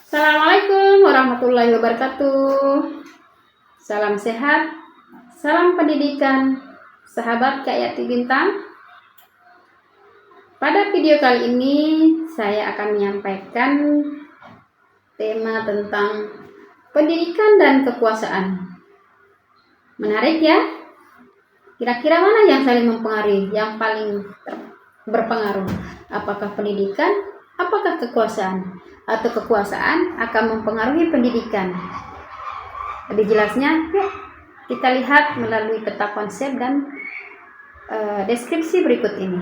Assalamualaikum warahmatullahi wabarakatuh. Salam sehat, salam pendidikan, sahabat Kak Yati Bintang. Pada video kali ini saya akan menyampaikan tema tentang pendidikan dan kekuasaan. Menarik ya? Kira-kira mana yang saling mempengaruhi, yang paling berpengaruh? Apakah pendidikan, apakah kekuasaan? Atau kekuasaan akan mempengaruhi pendidikan? Lebih jelasnya, yuk kita lihat melalui peta konsep dan deskripsi berikut ini.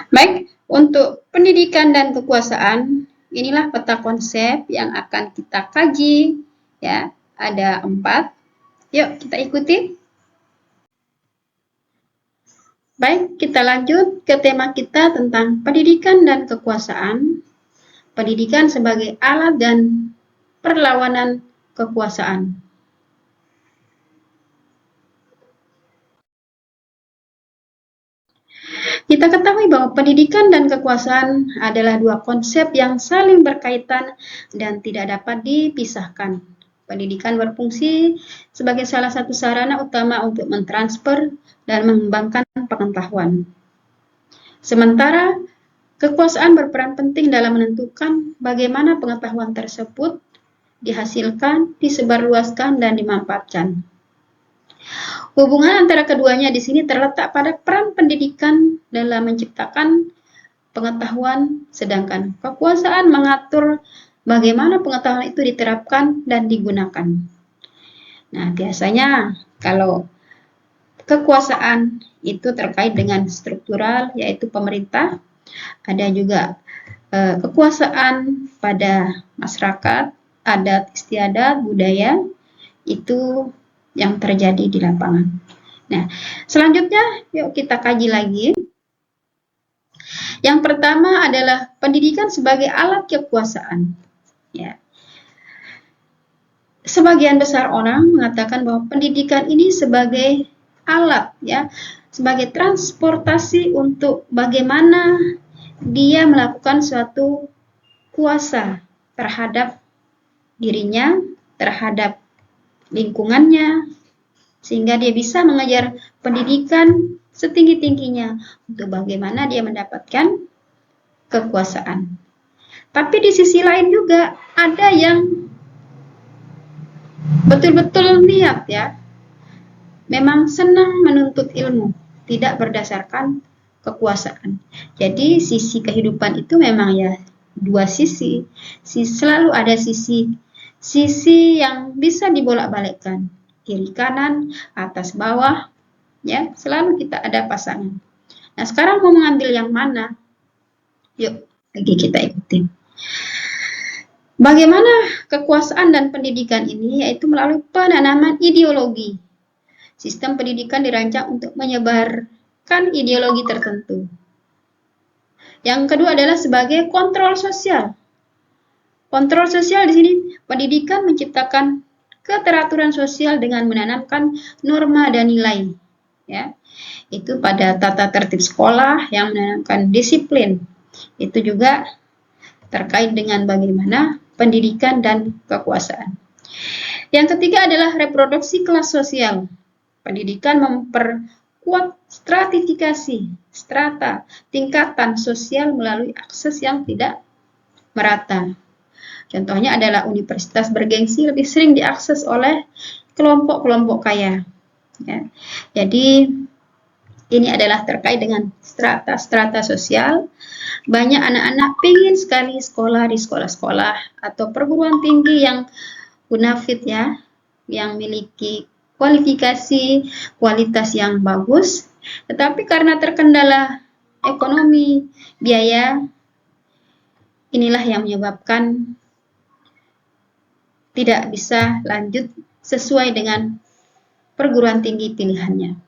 Baik, untuk pendidikan dan kekuasaan, inilah peta konsep yang akan kita kaji. Ya, ada 4. Yuk kita ikuti. Baik, kita lanjut ke tema kita tentang pendidikan dan kekuasaan. Pendidikan sebagai alat dan perlawanan kekuasaan. Kita ketahui bahwa pendidikan dan kekuasaan adalah dua konsep yang saling berkaitan dan tidak dapat dipisahkan. Pendidikan berfungsi sebagai salah satu sarana utama untuk mentransfer dan mengembangkan pengetahuan. Sementara kekuasaan berperan penting dalam menentukan bagaimana pengetahuan tersebut dihasilkan, disebarluaskan, dan dimanfaatkan. Hubungan antara keduanya di sini terletak pada peran pendidikan dalam menciptakan pengetahuan, sedangkan kekuasaan mengatur bagaimana pengetahuan itu diterapkan dan digunakan. Nah, biasanya kalau kekuasaan itu terkait dengan struktural, yaitu pemerintah. Ada juga kekuasaan pada masyarakat, adat istiadat, budaya, itu yang terjadi di lapangan. Nah, selanjutnya yuk kita kaji lagi. Yang pertama adalah pendidikan sebagai alat kekuasaan. Ya. Sebagian besar orang mengatakan bahwa pendidikan ini sebagai alat, ya, sebagai transportasi untuk bagaimana dia melakukan suatu kuasa terhadap dirinya, terhadap lingkungannya, sehingga dia bisa mengejar pendidikan setinggi-tingginya untuk bagaimana dia mendapatkan kekuasaan. Tapi di sisi lain juga ada yang betul-betul niat, ya, memang senang menuntut ilmu, tidak berdasarkan kekuasaan. Jadi sisi kehidupan itu memang ya dua sisi. Selalu ada sisi yang bisa dibolak-balikkan, kiri kanan, atas bawah, ya, selalu kita ada pasangan. Nah, sekarang mau mengambil yang mana? Yuk, lagi kita ikutin. Bagaimana kekuasaan dan pendidikan ini, yaitu melalui penanaman ideologi. Sistem pendidikan dirancang untuk menyebarkan ideologi tertentu. Yang kedua adalah sebagai kontrol sosial. Kontrol sosial di sini, pendidikan menciptakan keteraturan sosial dengan menanamkan norma dan nilai. Ya, itu pada tata tertib sekolah yang menanamkan disiplin. Itu juga terkait dengan bagaimana pendidikan dan kekuasaan. Yang ketiga adalah reproduksi kelas sosial. Pendidikan memperkuat stratifikasi, strata, tingkatan sosial melalui akses yang tidak merata. Contohnya adalah universitas bergengsi lebih sering diakses oleh kelompok-kelompok kaya. Ya. Jadi ini adalah terkait dengan strata-strata sosial. Banyak anak-anak ingin sekali sekolah di sekolah-sekolah atau perguruan tinggi yang bonafit, ya, yang memiliki kualifikasi, kualitas yang bagus, tetapi karena terkendala ekonomi, biaya, inilah yang menyebabkan tidak bisa lanjut sesuai dengan perguruan tinggi pilihannya.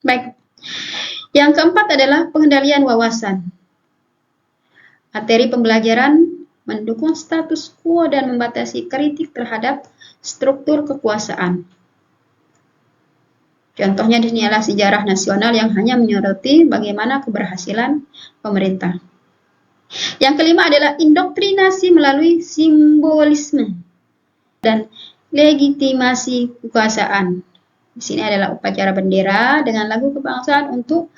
Baik, yang keempat adalah pengendalian wawasan. Materi pembelajaran mendukung status quo dan membatasi kritik terhadap struktur kekuasaan. Contohnya di sini adalah sejarah nasional yang hanya menyoroti bagaimana keberhasilan pemerintah. Yang kelima adalah indoktrinasi melalui simbolisme dan legitimasi kekuasaan. Di sini adalah upacara bendera dengan lagu kebangsaan untuk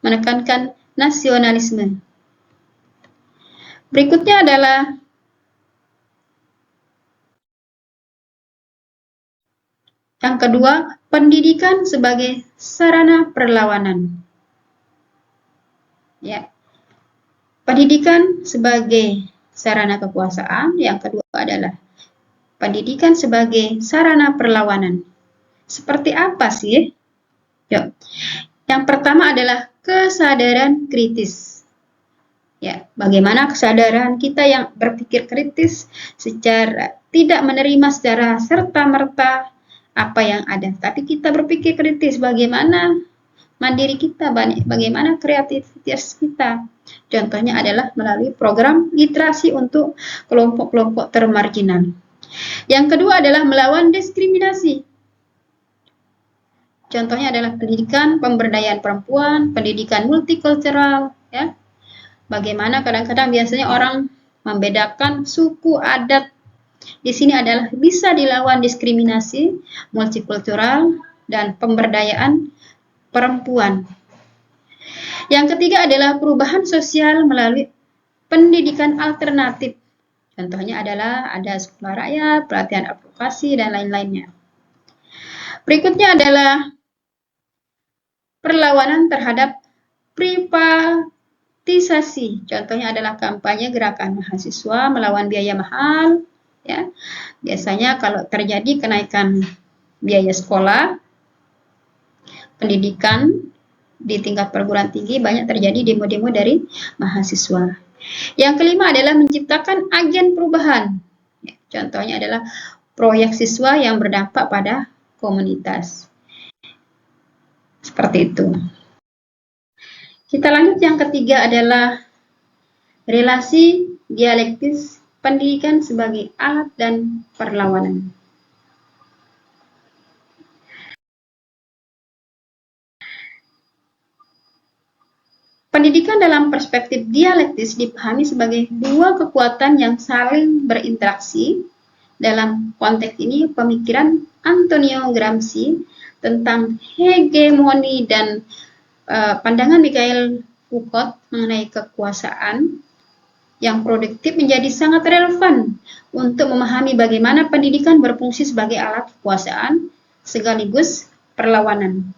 menekankan nasionalisme. Berikutnya adalah yang kedua, pendidikan sebagai sarana perlawanan. Ya. Pendidikan sebagai sarana kekuasaan, yang kedua adalah pendidikan sebagai sarana perlawanan. Seperti apa sih? Yuk. Yang pertama adalah kesadaran kritis. Ya, bagaimana kesadaran kita yang berpikir kritis secara tidak menerima secara serta-merta apa yang ada, tapi kita berpikir kritis bagaimana mandiri kita, bagaimana kreativitas kita. Contohnya adalah melalui program literasi untuk kelompok-kelompok termarginal. Yang kedua adalah melawan diskriminasi. Contohnya adalah pendidikan pemberdayaan perempuan, pendidikan multikultural, ya. Bagaimana kadang-kadang biasanya orang membedakan suku, adat. Di sini adalah bisa dilawan diskriminasi, multikultural, dan pemberdayaan perempuan. Yang ketiga adalah perubahan sosial melalui pendidikan alternatif. Contohnya adalah ada sekolah rakyat, pelatihan advokasi, dan lain-lainnya. Berikutnya adalah perlawanan terhadap privatisasi. Contohnya adalah kampanye gerakan mahasiswa melawan biaya mahal. Ya, biasanya kalau terjadi kenaikan biaya sekolah, pendidikan di tingkat perguruan tinggi, banyak terjadi demo-demo dari mahasiswa. Yang kelima adalah menciptakan agen perubahan. Ya, contohnya adalah proyek siswa yang berdampak pada komunitas. Seperti itu. Kita lanjut, yang ketiga adalah relasi dialektis pendidikan sebagai alat dan perlawanan. Pendidikan dalam perspektif dialektis dipahami sebagai dua kekuatan yang saling berinteraksi. Dalam konteks ini, pemikiran Antonio Gramsci tentang hegemoni dan pandangan Mikhail Foucault mengenai kekuasaan yang produktif menjadi sangat relevan untuk memahami bagaimana pendidikan berfungsi sebagai alat kekuasaan sekaligus perlawanan.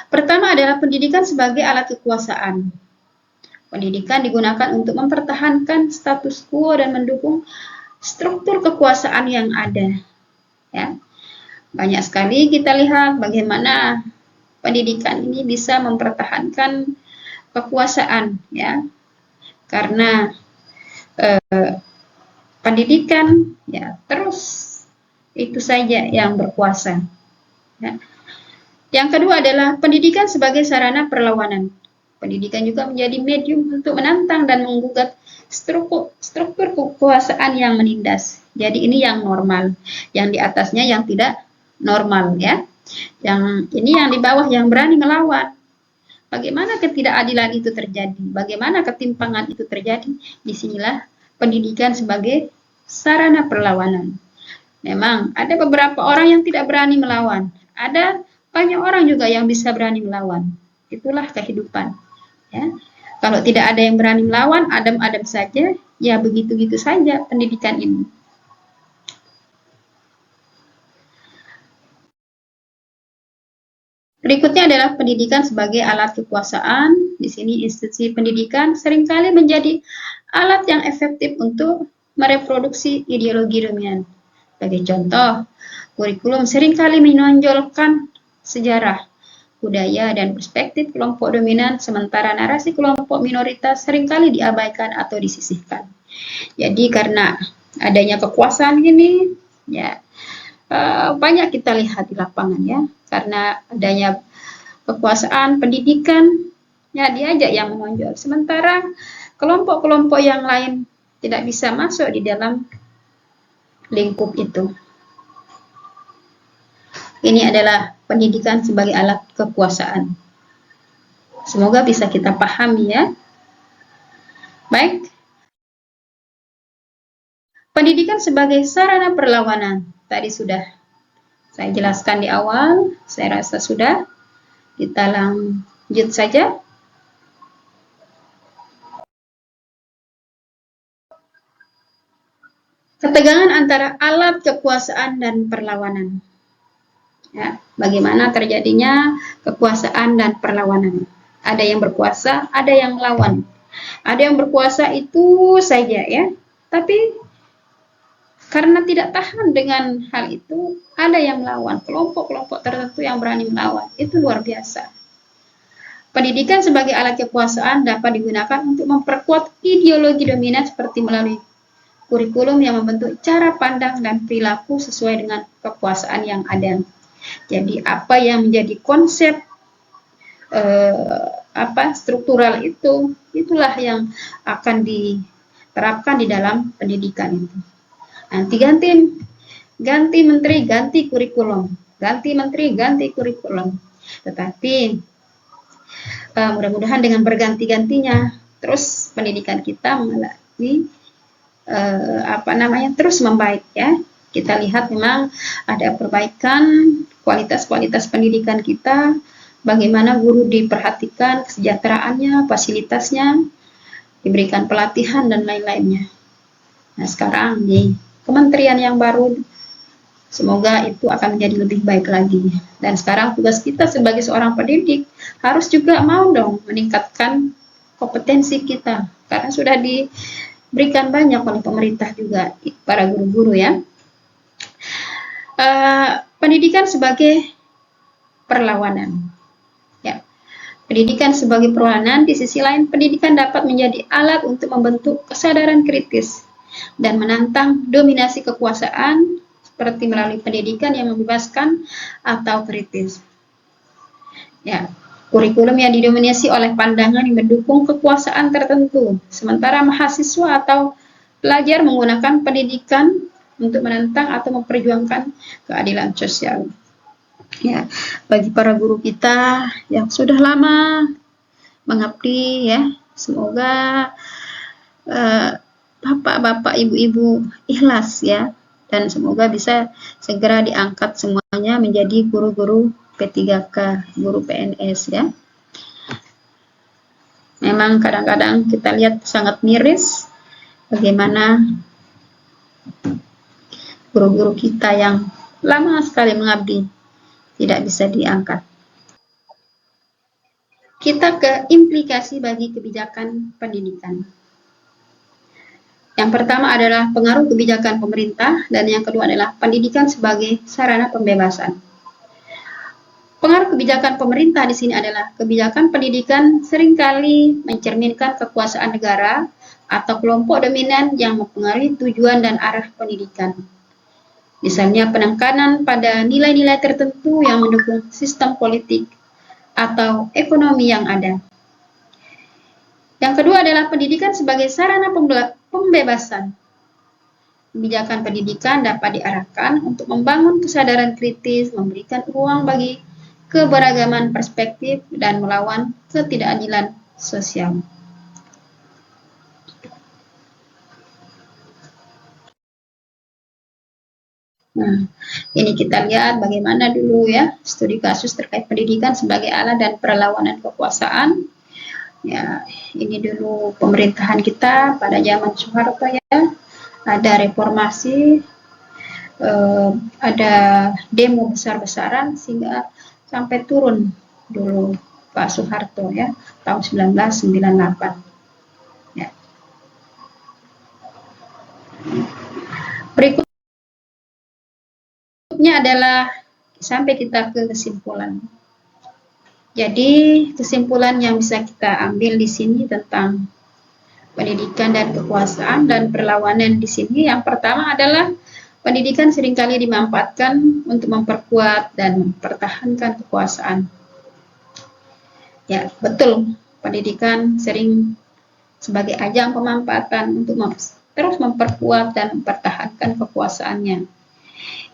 Pertama adalah pendidikan sebagai alat kekuasaan. Pendidikan digunakan untuk mempertahankan status quo dan mendukung struktur kekuasaan yang ada. Ya. Banyak sekali kita lihat bagaimana pendidikan ini bisa mempertahankan kekuasaan, ya, karena pendidikan ya terus itu saja yang berkuasa. Ya. Yang kedua adalah pendidikan sebagai sarana perlawanan. Pendidikan juga menjadi medium untuk menantang dan menggugat struktur kekuasaan yang menindas. Jadi ini yang normal, yang di atasnya yang tidak normal, ya. Yang ini yang di bawah yang berani melawan. Bagaimana ketidakadilan itu terjadi? Bagaimana ketimpangan itu terjadi? Disinilah pendidikan sebagai sarana perlawanan. Memang ada beberapa orang yang tidak berani melawan. Ada banyak orang juga yang bisa berani melawan. Itulah kehidupan. Ya. Kalau tidak ada yang berani melawan, adem-adem saja, ya begitu-gitu saja pendidikan ini. Berikutnya adalah pendidikan sebagai alat kekuasaan. Di sini institusi pendidikan seringkali menjadi alat yang efektif untuk mereproduksi ideologi dominan. Sebagai contoh, kurikulum seringkali menonjolkan sejarah, budaya, dan perspektif kelompok dominan, sementara narasi kelompok minoritas seringkali diabaikan atau disisihkan. Jadi karena adanya kekuasaan ini, ya banyak kita lihat di lapangan, ya, karena adanya kekuasaan pendidikan, ya diajak yang menonjol, sementara kelompok-kelompok yang lain tidak bisa masuk di dalam lingkup itu. Ini adalah pendidikan sebagai alat kekuasaan. Semoga bisa kita pahami, ya. Baik, pendidikan sebagai sarana perlawanan. Tadi sudah saya jelaskan di awal, saya rasa sudah. Kita lanjut saja. Ketegangan antara alat kekuasaan dan perlawanan. Ya, bagaimana terjadinya kekuasaan dan perlawanan. Ada yang berkuasa, ada yang lawan. Ada yang berkuasa itu saja ya, tapi karena tidak tahan dengan hal itu, ada yang melawan, kelompok-kelompok tertentu yang berani melawan. Itu luar biasa. Pendidikan sebagai alat kekuasaan dapat digunakan untuk memperkuat ideologi dominan seperti melalui kurikulum yang membentuk cara pandang dan perilaku sesuai dengan kekuasaan yang ada. Jadi apa yang menjadi konsep struktural itu, itulah yang akan diterapkan di dalam pendidikan itu. Nanti ganti menteri, ganti kurikulum, ganti menteri, ganti kurikulum. Tetapi mudah-mudahan dengan berganti-gantinya, terus pendidikan kita mengalami terus membaik ya. Kita lihat memang ada perbaikan kualitas pendidikan kita, bagaimana guru diperhatikan kesejahteraannya, fasilitasnya, diberikan pelatihan dan lain-lainnya. Nah sekarang di kementerian yang baru, semoga itu akan menjadi lebih baik lagi. Dan sekarang tugas kita sebagai seorang pendidik harus juga mau dong meningkatkan kompetensi kita, karena sudah diberikan banyak oleh pemerintah juga para guru-guru ya. Pendidikan sebagai perlawanan. Ya. Pendidikan sebagai perlawanan, di sisi lain pendidikan dapat menjadi alat untuk membentuk kesadaran kritis dan menantang dominasi kekuasaan seperti melalui pendidikan yang membebaskan atau kritis. Ya, kurikulum yang didominasi oleh pandangan yang mendukung kekuasaan tertentu, sementara mahasiswa atau pelajar menggunakan pendidikan untuk menentang atau memperjuangkan keadilan sosial. Ya, bagi para guru kita yang sudah lama mengabdi ya, semoga bapak-bapak, ibu-ibu ikhlas ya, dan semoga bisa segera diangkat semuanya menjadi guru-guru P3K, guru PNS ya. Memang kadang-kadang kita lihat sangat miris bagaimana guru-guru kita yang lama sekali mengabdi tidak bisa diangkat. Kita ke implikasi bagi kebijakan pendidikan. Yang pertama adalah pengaruh kebijakan pemerintah, dan yang kedua adalah pendidikan sebagai sarana pembebasan. Pengaruh kebijakan pemerintah di sini adalah kebijakan pendidikan seringkali mencerminkan kekuasaan negara atau kelompok dominan yang mempengaruhi tujuan dan arah pendidikan. Misalnya penekanan pada nilai-nilai tertentu yang mendukung sistem politik atau ekonomi yang ada. Yang kedua adalah pendidikan sebagai sarana pembebasan. Kebijakan pendidikan dapat diarahkan untuk membangun kesadaran kritis, memberikan ruang bagi keberagaman perspektif, dan melawan ketidakadilan sosial. Nah, ini kita lihat bagaimana dulu ya studi kasus terkait pendidikan sebagai alat dan perlawanan kekuasaan. Ya, ini dulu pemerintahan kita pada zaman Soeharto ya, ada reformasi, ada demo besar-besaran sehingga sampai turun dulu Pak Soeharto ya, tahun 1998. Ya. Berikut adalah sampai kita ke kesimpulan. Jadi kesimpulan yang bisa kita ambil di sini tentang pendidikan dan kekuasaan dan perlawanan di sini, yang pertama adalah pendidikan seringkali dimanfaatkan untuk memperkuat dan mempertahankan kekuasaan. Ya, betul. Pendidikan sering sebagai ajang pemanfaatan untuk terus memperkuat dan mempertahankan kekuasaannya.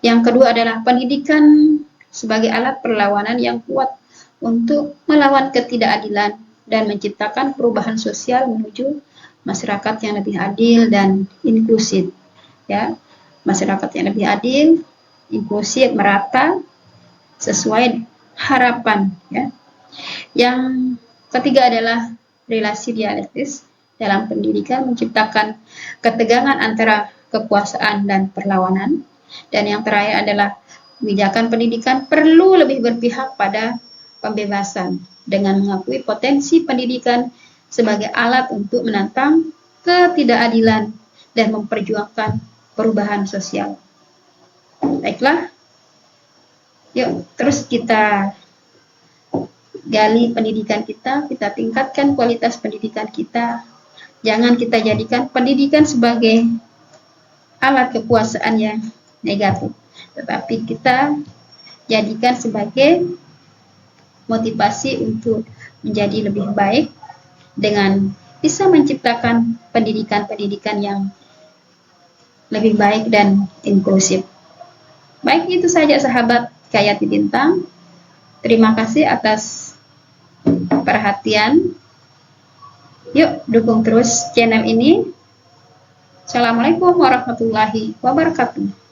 Yang kedua adalah pendidikan sebagai alat perlawanan yang kuat untuk melawan ketidakadilan dan menciptakan perubahan sosial menuju masyarakat yang lebih adil dan inklusif, ya. Masyarakat yang lebih adil, inklusif, merata, sesuai harapan, ya. Yang ketiga adalah relasi dialektis dalam pendidikan menciptakan ketegangan antara kekuasaan dan perlawanan. Dan yang terakhir adalah kebijakan pendidikan perlu lebih berpihak pada pembebasan dengan mengakui potensi pendidikan sebagai alat untuk menantang ketidakadilan dan memperjuangkan perubahan sosial. Baiklah, yuk terus kita gali pendidikan kita tingkatkan kualitas pendidikan kita. Jangan kita jadikan pendidikan sebagai alat kekuasaan yang negatif, tetapi kita jadikan sebagai motivasi untuk menjadi lebih baik dengan bisa menciptakan pendidikan-pendidikan yang lebih baik dan inklusif. Baik, itu saja sahabat Kayati Bintang. Terima kasih atas perhatian. Yuk dukung terus channel ini. Assalamualaikum warahmatullahi wabarakatuh.